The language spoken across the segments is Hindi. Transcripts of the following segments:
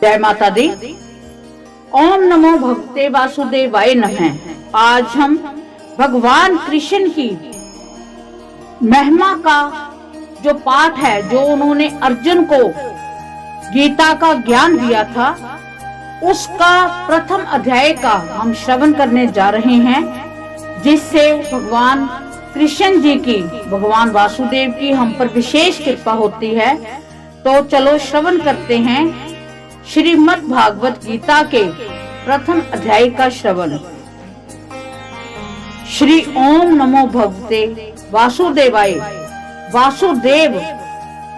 जय माता दी। ओम नमो भगवते वासुदेवाय नमः। आज हम भगवान कृष्ण की महिमा का जो पाठ है, जो उन्होंने अर्जुन को गीता का ज्ञान दिया था, उसका प्रथम अध्याय का हम श्रवण करने जा रहे हैं, जिससे भगवान कृष्ण जी की, भगवान वासुदेव की हम पर विशेष कृपा होती है। तो चलो श्रवण करते हैं श्रीमद् भागवत गीता के प्रथम अध्याय का श्रवण। श्री ओम नमो भगवते वासुदेवाय। वासुदेव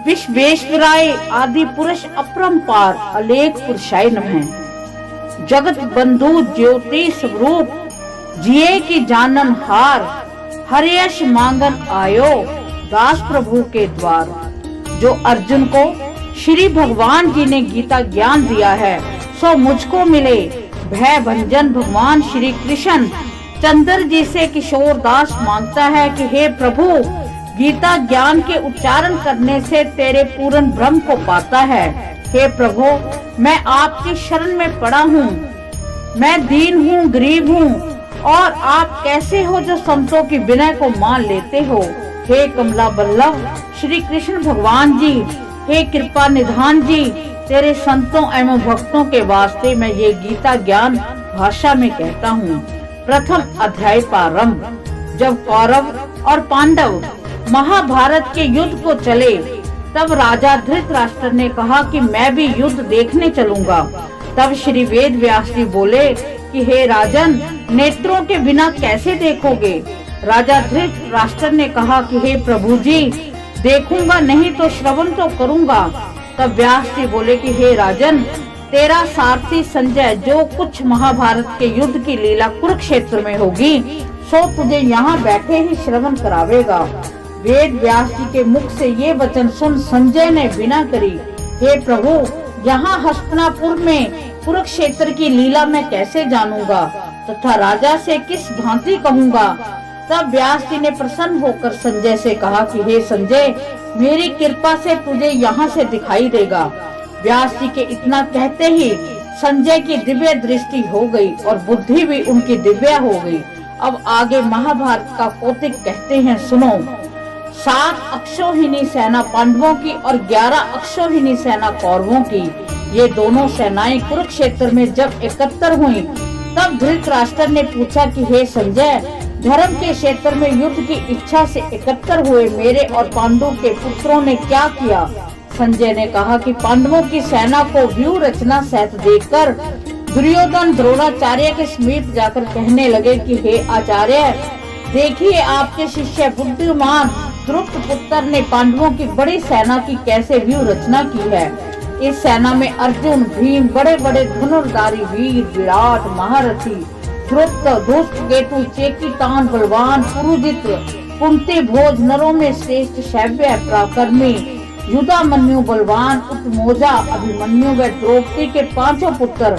विश्वेश्वराय आदि पुरुष अपरंपार अलेख पुरुषाय नमः। जगत बंधु ज्योति स्वरूप जिये की जानन हार, हर्यश मांगन आयो दास प्रभु के द्वार। जो अर्जुन को श्री भगवान जी ने गीता ज्ञान दिया है, सो मुझको मिले भय भंजन भगवान श्री कृष्ण चंद्र जी से किशोर दास मांगता है कि हे प्रभु, गीता ज्ञान के उच्चारण करने से तेरे पूर्ण ब्रह्म को पाता है। हे प्रभु, मैं आपकी शरण में पड़ा हूँ, मैं दीन हूँ, गरीब हूँ, और आप कैसे हो जो संतों की विनय को मान लेते हो। हे कमला बल्लभ श्री कृष्ण भगवान जी, हे कृपा निधान जी, तेरे संतों एवं भक्तों के वास्ते मैं ये गीता ज्ञान भाषा में कहता हूँ। प्रथम अध्याय प्रारंभ। जब कौरव और पांडव महाभारत के युद्ध को चले, तब राजा धृतराष्ट्र ने कहा कि मैं भी युद्ध देखने चलूंगा। तब श्री वेद व्यास जी बोले कि हे राजन, नेत्रों के बिना कैसे देखोगे। राजा धृतराष्ट्र ने कहा कि हे प्रभु जी, देखूंगा नहीं तो श्रवण तो करूंगा। तब व्यास जी बोले कि हे राजन, तेरा सारथी संजय जो कुछ महाभारत के युद्ध की लीला कुरुक्षेत्र में होगी, सो तुझे यहाँ बैठे ही श्रवण करावेगा। वेद व्यास जी के मुख से ये वचन सुन संजय ने विनय करी, हे प्रभु, यहाँ हस्तिनापुर में कुरुक्षेत्र की लीला मैं कैसे जानूंगा तथा राजा से किस भांति कहूँगा। तब व्यास जी ने प्रसन्न होकर संजय से कहा कि हे संजय, मेरी कृपा से तुझे यहाँ से दिखाई देगा। व्यास जी के इतना कहते ही संजय की दिव्य दृष्टि हो गई और बुद्धि भी उनकी दिव्य हो गई। अब आगे महाभारत का कौतिक कहते हैं, सुनो। 7 अक्षौहिणी सेना पांडवों की और 11 अक्षौहिणी सेना कौरवों की, ये दोनों सेनाएं कुरुक्षेत्र में जब एकत्र हुई, तब धृतराष्ट्र ने पूछा कि हे संजय, धर्म के क्षेत्र में युद्ध की इच्छा से एकत्र हुए मेरे और पांडु के पुत्रों ने क्या किया। संजय ने कहा कि पांडवों की सेना को व्यूह रचना सहित देखकर दुर्योधन द्रोणाचार्य के समीप जाकर कहने लगे कि हे आचार्य, देखिए आपके शिष्य बुद्धिमान द्रुपद पुत्र ने पांडवों की बड़ी सेना की कैसे व्यूह रचना की है। इस सेना में अर्जुन, भीम, बड़े बड़े धनुर्धारी वीर, विराट, महारथी, द्रुपद, धूष्टकेतु, चेकितान, बलवान, पुरुजित, कुंती भोज, नरों में श्रेष्ठ शैव्य, पराक्रमी, युधामन्यु, बलवान, उत्तमौजा, अभिमन्यु व द्रौपदी के 5 पुत्र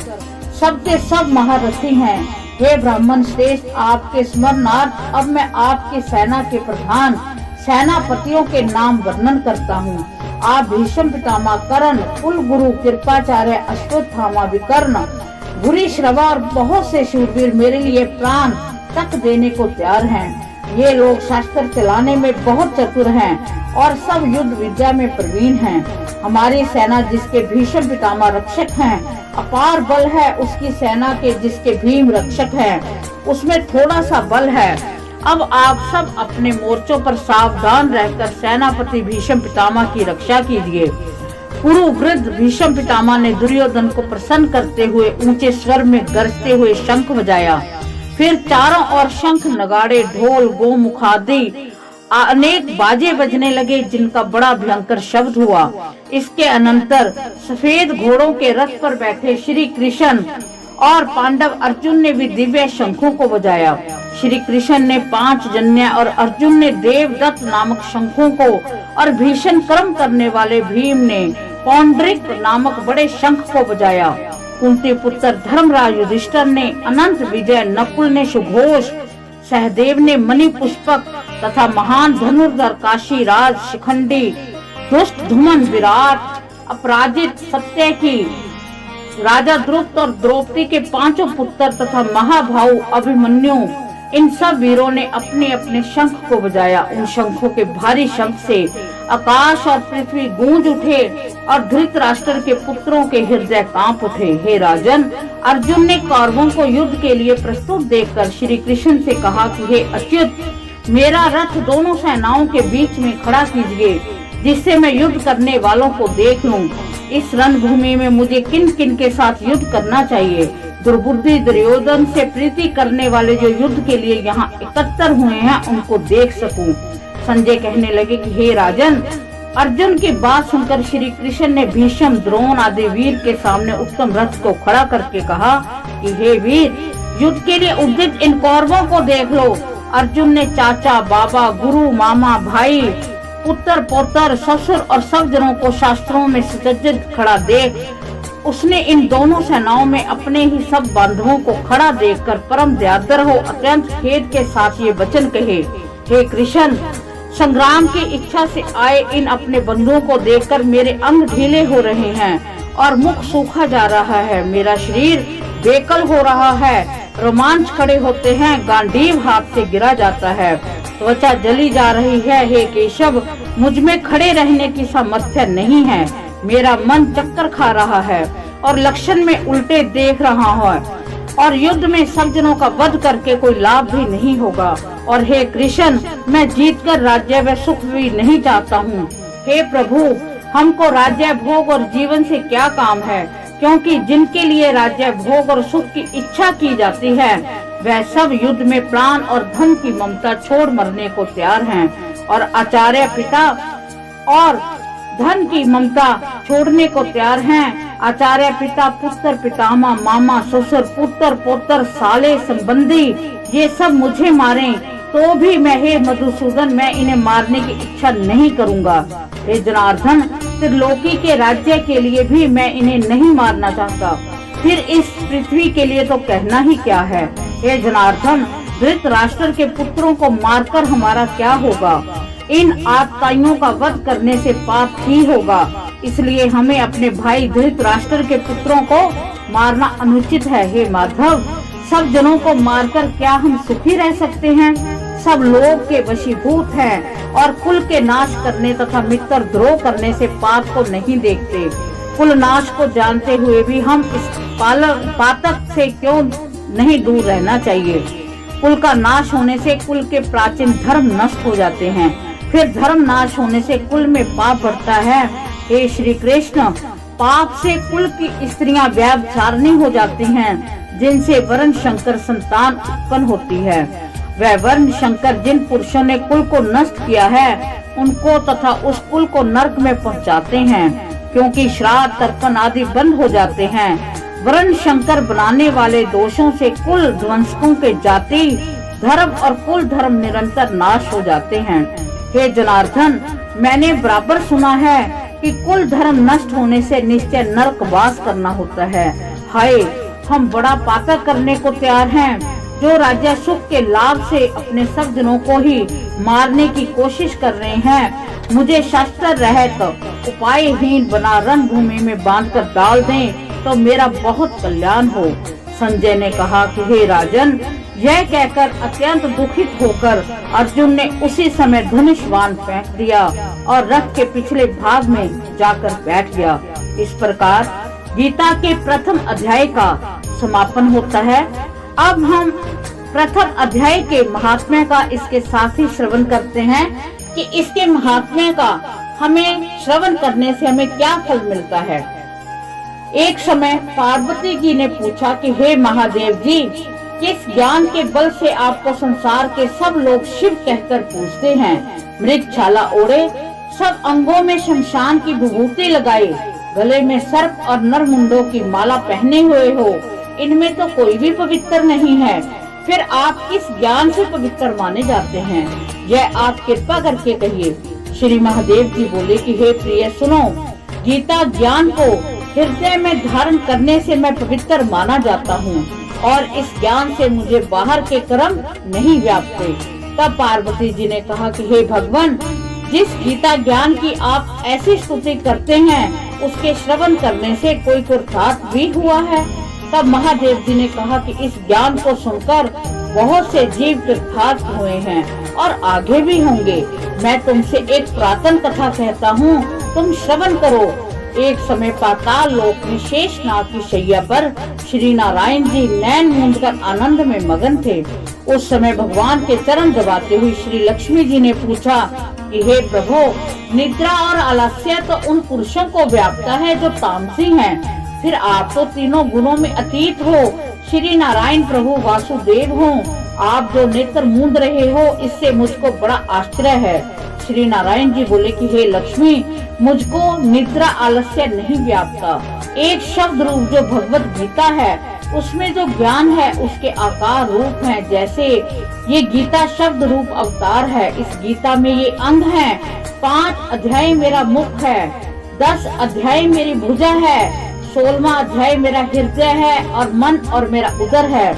सबके सब महारथी हैं। हे ब्राह्मण श्रेष्ठ, आपके स्मरणार्थ अब मैं आपकी सेना के प्रधान सेनापतियों के नाम वर्णन करता हूँ। आप भीष्म पितामह कर्ण, कुल गुरु कृपाचार्य, अश्वत्थामा, विकर्ण, भूरिश्रवा और बहुत से शूरवीर मेरे लिए प्राण तक देने को तैयार हैं। ये लोग शास्त्र चलाने में बहुत चतुर हैं और सब युद्ध विद्या में प्रवीण हैं। हमारी सेना जिसके भीष्म पितामह रक्षक हैं, अपार बल है। उसकी सेना के जिसके भीम रक्षक हैं, उसमें थोड़ा सा बल है। अब आप सब अपने मोर्चों पर सावधान रहकर सेनापति भीष्म पितामह की रक्षा कीजिए। कुरु वृद्ध भीष्म पितामह ने दुर्योधन को प्रसन्न करते हुए ऊंचे स्वर में गरजते हुए शंख बजाया। फिर चारों ओर शंख, नगाड़े, ढोल, गोमुखादि अनेक बाजे बजने लगे, जिनका बड़ा भयंकर शब्द हुआ। इसके अनंतर सफेद घोड़ों के रथ पर बैठे श्री कृष्ण और पांडव अर्जुन ने भी दिव्य शंखों को बजाया। श्री कृष्ण ने 5 जन्य और अर्जुन ने देवदत्त नामक शंखों को और भीषण कर्म करने वाले भीम ने पौंड्रिक नामक बड़े शंख को बजाया। कुंती पुत्र धर्मराज युधिष्ठिर ने अनंत विजय, नकुल ने सुघोष, सहदेव ने मणि पुष्पक तथा महान धनुर्धर काशीराज, शिखंडी, दुष्ट धुमन, विराट, अपराजित, सत्यकी, राजा द्रुपद और द्रौपदी के 5 पुत्र तथा महाभाऊ अभिमन्यु, इन सब वीरों ने अपने अपने शंख को बजाया। उन शंखों के भारी शब्द से आकाश और पृथ्वी गूंज उठे और धृतराष्ट्र के पुत्रों के हृदय कांप उठे। हे राजन, अर्जुन ने कौरवों को युद्ध के लिए प्रस्तुत देखकर श्री कृष्ण से कहा कि हे अच्युत, मेरा रथ दोनों सेनाओं के बीच में खड़ा कीजिए, जिससे मैं युद्ध करने वालों को देख लूं। इस रणभूमि में मुझे किन किन के साथ युद्ध करना चाहिए। दुर्बुद्धि दुर्योधन से प्रीति करने वाले जो युद्ध के लिए यहाँ एकत्र हुए हैं, उनको देख सकूं। संजय कहने लगे कि हे राजन, अर्जुन की बात सुनकर श्री कृष्ण ने भीष्म, द्रोण आदि वीर के सामने उत्तम रथ को खड़ा करके कहा कि हे वीर, युद्ध के लिए उद्यत इन कौरवों को देख लो। अर्जुन ने चाचा, बाबा, गुरु, मामा, भाई, पुत्र, पौत्र, ससुर और सब जनों को शास्त्रों में सुसज्जित खड़ा देख उसने इन दोनों सेनाओं में अपने ही सब बांधवों को खड़ा देखकर परम दयाद्र हो अत्यंत खेद के साथ ये वचन कहे, हे कृष्ण, संग्राम की इच्छा से आए इन अपने बंधुओं को देखकर मेरे अंग ढीले हो रहे हैं और मुख सूखा जा रहा है। मेरा शरीर बेकल हो रहा है, रोमांच खड़े होते हैं, गांडीव हाथ से गिरा जाता है, त्वचा जली जा रही है। हे केशव, मुझ में खड़े रहने की सामर्थ्य नहीं है। मेरा मन चक्कर खा रहा है और लक्षण में उल्टे देख रहा है और युद्ध में सब जनों का वध करके कोई लाभ भी नहीं होगा। और हे कृष्ण, मैं जीतकर राज्य व सुख भी नहीं चाहता हूँ। हे प्रभु, हमको राज्य भोग और जीवन से क्या काम है, क्योंकि जिनके लिए राज्य भोग और सुख की इच्छा की जाती है वह सब युद्ध में प्राण और धन की ममता छोड़ मरने को तैयार हैं और आचार्य पिता और धन की ममता छोड़ने को तैयार हैं। आचार्य पिता, पुत्र, पितामह, मामा, ससुर, पुत्र, पौत्र, साले, संबंधी, ये सब मुझे मारें तो भी मैं, हे मधुसूदन, मैं इन्हें मारने की इच्छा नहीं करूंगा। हे जनार्दन, त्रिलोकी के राज्य के लिए भी मैं इन्हें नहीं मारना चाहता, फिर इस पृथ्वी के लिए तो कहना ही क्या है। हे जनार्दन, धृतराष्ट्र के पुत्रों को मारकर हमारा क्या होगा। इन आतताइयों का वध करने से पाप ही होगा, इसलिए हमें अपने भाई धृतराष्ट्र के पुत्रों को मारना अनुचित है। हे माधव, सब जनों को मारकर क्या हम सुखी रह सकते हैं। सब लोग के वशीभूत हैं और कुल के नाश करने तथा मित्र द्रोह करने से पाप को नहीं देखते। कुल नाश को जानते हुए भी हम इस पातक से क्यों नहीं दूर रहना चाहिए। कुल का नाश होने से कुल के प्राचीन धर्म नष्ट हो जाते हैं, फिर धर्म नाश होने से कुल में पाप बढ़ता है। हे श्री कृष्ण, पाप से कुल की स्त्रियां व्यभिचारिणी हो जाती हैं, जिनसे वर्ण शंकर संतान उत्पन्न होती है। वह वर्ण शंकर जिन पुरुषों ने कुल को नष्ट किया है, उनको तथा उस कुल को नरक में पहुंचाते हैं, क्योंकि श्राद्ध, तर्पण आदि बंद हो जाते हैं। वर्ण शंकर बनाने वाले दोषों से कुल ध्वंसकों के जाति, धर्म और कुल धर्म निरंतर नाश हो जाते हैं। हे जनार्दन, मैंने बराबर सुना है कि कुल धर्म नष्ट होने से निश्चय नरक वास करना होता है। हाय, हम बड़ा पातक करने को तैयार हैं, जो राज्य सुख के लाभ से अपने सब जनों को ही मारने की कोशिश कर रहे हैं। मुझे शास्त्र रहित उपायहीन बना रणभूमि में बांधकर डाल दें तो मेरा बहुत कल्याण हो। संजय ने कहा कि हे राजन, यह कहकर अत्यंत दुखित होकर अर्जुन ने उसी समय धनुष बाण फेंक दिया और रथ के पिछले भाग में जाकर बैठ गया। इस प्रकार गीता के प्रथम अध्याय का समापन होता है। अब हम प्रथम अध्याय के महात्म्य का इसके साथ ही श्रवण करते हैं कि इसके महात्म्य का हमें श्रवण करने से हमें क्या फल मिलता है। एक समय पार्वती जी ने पूछा कि हे महादेव जी, किस ज्ञान के बल से आपको संसार के सब लोग शिव कहकर पूछते हैं। मृग छाला ओढ़े, सब अंगों में शमशान की विभूति लगाए, गले में सर्प और नरमुंडों की माला पहने हुए हो, इनमें तो कोई भी पवित्र नहीं है, फिर आप किस ज्ञान से पवित्र माने जाते हैं, यह आप कृपा करके कहिए। श्री महादेव जी बोले कि हे प्रिय सुनो, गीता ज्ञान को हृदय में धारण करने से मैं पवित्र माना जाता हूँ और इस ज्ञान से मुझे बाहर के कर्म नहीं व्यापते। तब पार्वती जी ने कहा कि हे भगवान, जिस गीता ज्ञान की आप ऐसी स्तुति करते हैं उसके श्रवण करने से कोई पुरुषार्थ भी हुआ है? तब महादेव जी ने कहा कि इस ज्ञान को सुनकर बहुत से जीव कृतार्थ हुए हैं और आगे भी होंगे। मैं तुमसे एक पुरातन कथा कहता हूँ, तुम श्रवण करो। एक समय पाताल लोक में शेषनाग की शैया पर श्री नारायण जी नैन मूंद कर आनंद में मगन थे। उस समय भगवान के चरण दबाते हुए श्री लक्ष्मी जी ने पूछा कि हे प्रभु, निद्रा और आलस्य तो उन पुरुषों को व्यापता है जो तामसी हैं, फिर आप तो तीनों गुणों में अतीत हो। श्री नारायण प्रभु वासुदेव हो, आप जो नेत्र मूंद रहे हो, इससे मुझको बड़ा आश्चर्य है। श्री नारायण जी बोले कि हे लक्ष्मी, मुझको निद्रा आलस्य नहीं व्यापता। एक शब्द रूप जो भगवत गीता है, उसमें जो ज्ञान है उसके आकार रूप है। जैसे ये गीता शब्द रूप अवतार है, इस गीता में ये अंग है। 5 अध्याय मेरा मुख है, 10 अध्याय मेरी भुजा है, 16वां अध्याय मेरा हृदय है और मन और मेरा उदर है,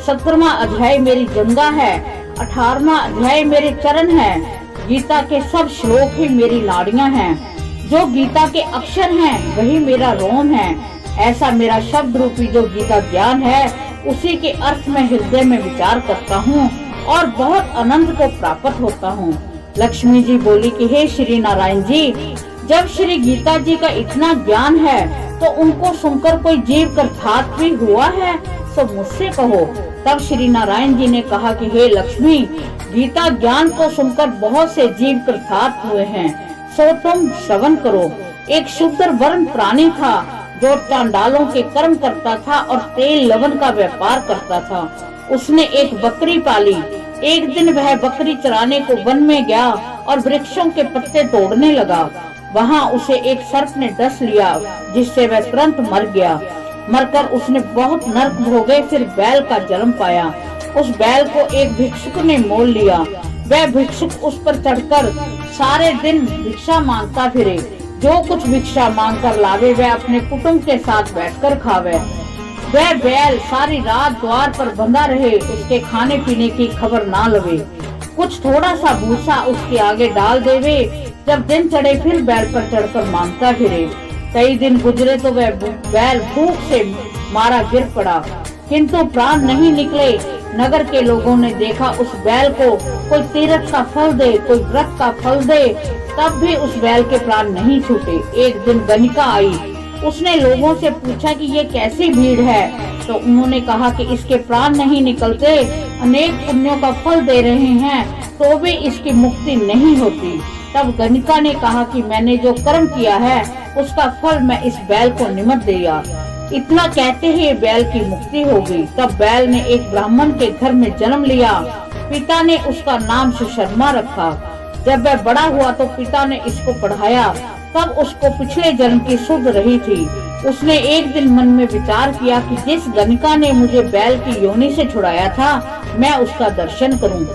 17वां अध्याय मेरी जंगा है, 18वां अध्याय मेरे चरण है। गीता के सब श्लोक ही मेरी नाड़ियां हैं। जो गीता के अक्षर हैं वही मेरा रोम है। ऐसा मेरा शब्द रूपी जो गीता ज्ञान है, उसी के अर्थ में हृदय में विचार करता हूँ और बहुत आनंद को प्राप्त होता हूँ। लक्ष्मी जी बोली कि हे श्री नारायण जी, जब श्री गीता जी का इतना ज्ञान है तो उनको सुनकर कोई जीव कृतार्थ भी हुआ है, तो मुझसे कहो। तब श्री नारायण जी ने कहा कि हे लक्ष्मी, गीता ज्ञान को सुनकर बहुत से जीव कृतार्थ हुए हैं, सो तुम श्रवण करो। एक शूद्र वर्ण प्राणी था जो चांडालों के कर्म करता था और तेल लवण का व्यापार करता था। उसने एक बकरी पाली। एक दिन वह बकरी चराने को वन में गया और वृक्षों के पत्ते तोड़ने लगा। वहाँ उसे एक सर्प ने डस लिया, जिससे वह तुरंत मर गया। मरकर उसने बहुत नरक भोगे, फिर बैल का जन्म पाया। उस बैल को एक भिक्षुक ने मोल लिया। वह भिक्षुक उस पर चढ़कर सारे दिन भिक्षा मांगता फिरे। जो कुछ भिक्षा मांग कर लावे वह अपने कुटुंब के साथ बैठकर खावे। वह बैल सारी रात द्वार पर बंधा रहे, उसके खाने पीने की खबर ना लवे। कुछ थोड़ा सा भूसा उसके आगे डाल देवे। जब दिन चढ़े फिर बैल पर चढ़कर मांगता फिरे। कई दिन गुजरे तो वह बैल भूख से मारा गिर पड़ा, किंतु प्राण नहीं निकले। नगर के लोगों ने देखा उस बैल को कोई तीर्थ का फल दे, कोई व्रत का फल दे, तब भी उस बैल के प्राण नहीं छूटे। एक दिन गणिका आई। उसने लोगों से पूछा कि ये कैसी भीड़ है, तो उन्होंने कहा कि इसके प्राण नहीं निकलते, अनेक पुण्यों का फल दे रहे हैं, तो भी इसकी मुक्ति नहीं होती। तब गणिका ने कहा कि मैंने जो कर्म किया है उसका फल मैं इस बैल को निमत दिया। इतना कहते ही बैल की मुक्ति हो गई। तब बैल ने एक ब्राह्मण के घर में जन्म लिया। पिता ने उसका नाम सुशर्मा रखा। जब वह बड़ा हुआ तो पिता ने इसको पढ़ाया। तब उसको पिछले जन्म की सुध रही थी। उसने एक दिन मन में विचार किया कि जिस गणिका ने मुझे बैल की योनि से छुड़ाया था, मैं उसका दर्शन करूं।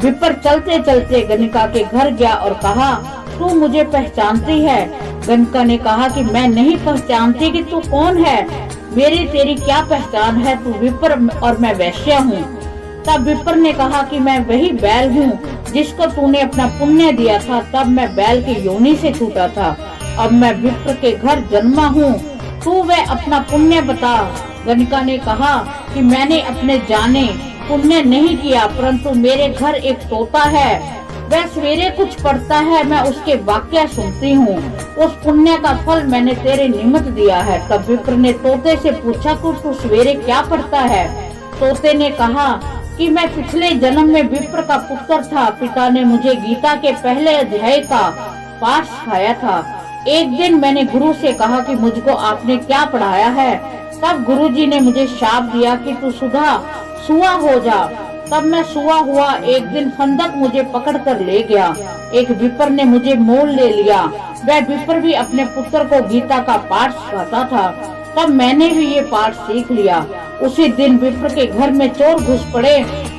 विप्र चलते चलते गणिका के घर गया और कहा, तू मुझे पहचानती है? गणिका ने कहा कि मैं नहीं पहचानती कि तू कौन है। मेरी तेरी क्या पहचान है? तू विप्र और मैं वैश्य हूँ। तब विप्र ने कहा कि मैं वही बैल हूँ जिसको तूने अपना पुण्य दिया था, तब मैं बैल की योनि से छूटा था। अब मैं विप्र के घर जन्मा हूँ, तू वह अपना पुण्य बता। गणिका ने कहा कि मैंने अपने जाने पुण्य नहीं किया, परंतु मेरे घर एक तोता है, वह सवेरे कुछ पढ़ता है, मैं उसके वाक्य सुनती हूँ। उस पुण्य का फल मैंने तेरे निमित्त दिया है। तब विप्र ने तोते से पूछा कि तू सवेरे क्या पढ़ता है? तोते ने कहा कि मैं पिछले जन्म में विप्र का पुत्र था। पिता ने मुझे गीता के पहले अध्याय का पाठ सिखाया था। एक दिन मैंने गुरु से कहा कि मुझको आपने क्या पढ़ाया है? तब गुरुजी ने मुझे शाप दिया कि तू सुआ हो जा। तब मैं सुआ हुआ। एक दिन फंदक मुझे पकड़कर ले गया। एक विप्र ने मुझे मोल ले लिया। वह विप्र भी अपने पुत्र को गीता का पाठ सिखाता था। तब मैंने भी ये पाठ सीख लिया। उसी दिन विप्र के घर में चोर घुस पड़े।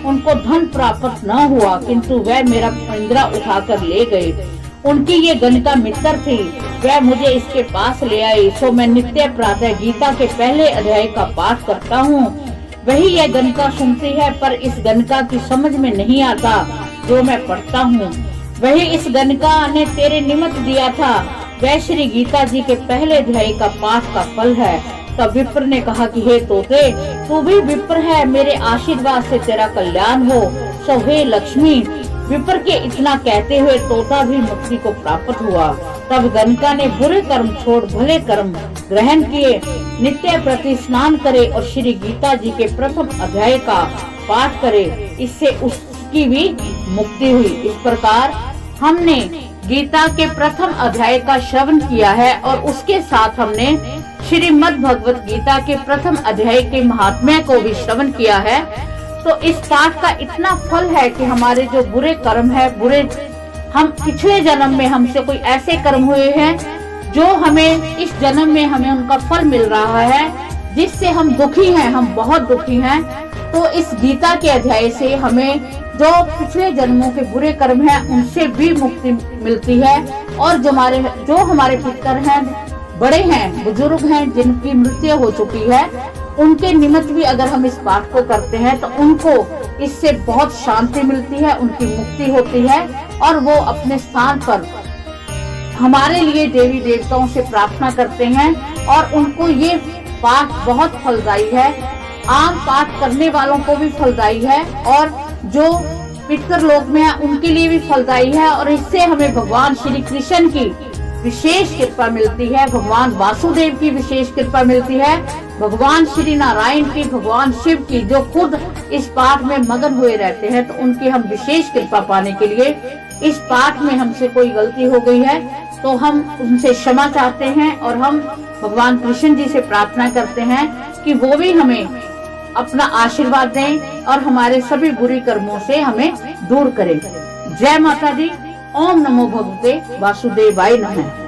उनको धन प्राप्त न हुआ, किंतु वह मेरा पिंजरा उठाकर ले गए। उनकी ये गणिका मित्र थी। वह मुझे इसके पास ले आई। सो मैं नित्य प्रातः गीता के पहले अध्याय का पाठ करता हूँ। वही यह गणिका सुनती है, पर इस गणिका की समझ में नहीं आता जो मैं पढ़ता हूँ। वही इस गणिका ने तेरे निमित्त दिया था। वह श्री गीता जी के पहले अध्याय का पाठ का फल है। तब विप्र ने कहा कि हे तोते, तू भी विप्र है, मेरे आशीर्वाद से तेरा कल्याण हो। सो हे लक्ष्मी। विप्र के इतना कहते हुए तोता भी मुक्ति को प्राप्त हुआ। तब गणिका ने बुरे कर्म छोड़ भले कर्म ग्रहण किए, नित्य प्रति स्नान करे और श्री गीता जी के प्रथम अध्याय का पाठ करे। इससे उसकी भी मुक्ति हुई। इस प्रकार हमने गीता के प्रथम अध्याय का श्रवण किया है और उसके साथ हमने श्रीमद् भगवत गीता के प्रथम अध्याय के महात्म्य को भी श्रवण किया है। तो इस पाठ का इतना फल है कि हमारे जो बुरे कर्म है, हम पिछले जन्म में हमसे कोई ऐसे कर्म हुए हैं जो हमें इस जन्म में हमें उनका फल मिल रहा है, जिससे हम दुखी हैं, हम बहुत दुखी हैं। तो इस गीता के अध्याय से हमें जो पिछले जन्मों के बुरे कर्म हैं उनसे भी मुक्ति मिलती है। और जो हमारे पितर हैं, बड़े हैं, बुजुर्ग हैं, जिनकी मृत्यु हो चुकी है, उनके निमित्त भी अगर हम इस पाठ को करते हैं तो उनको इससे बहुत शांति मिलती है, उनकी मुक्ति होती है और वो अपने स्थान पर हमारे लिए देवी देवताओं से प्रार्थना करते हैं और उनको ये पाठ बहुत फलदायी है। आम पाठ करने वालों को भी फलदायी है और जो पितर लोक में है उनके लिए भी फलदायी है। और इससे हमें भगवान श्री कृष्ण की विशेष कृपा मिलती है, भगवान वासुदेव की विशेष कृपा मिलती है, भगवान श्री नारायण की, भगवान शिव की, जो खुद इस पाठ में मगन हुए रहते हैं। तो उनकी हम विशेष कृपा पाने के लिए इस पाठ में हमसे कोई गलती हो गई है तो हम उनसे क्षमा चाहते हैं और हम भगवान कृष्ण जी से प्रार्थना करते हैं कि वो भी हमें अपना आशीर्वाद दें और हमारे सभी बुरी कर्मों से हमें दूर करें। जय माता दी। ओम नमो भगवते वासुदेवाय नमः।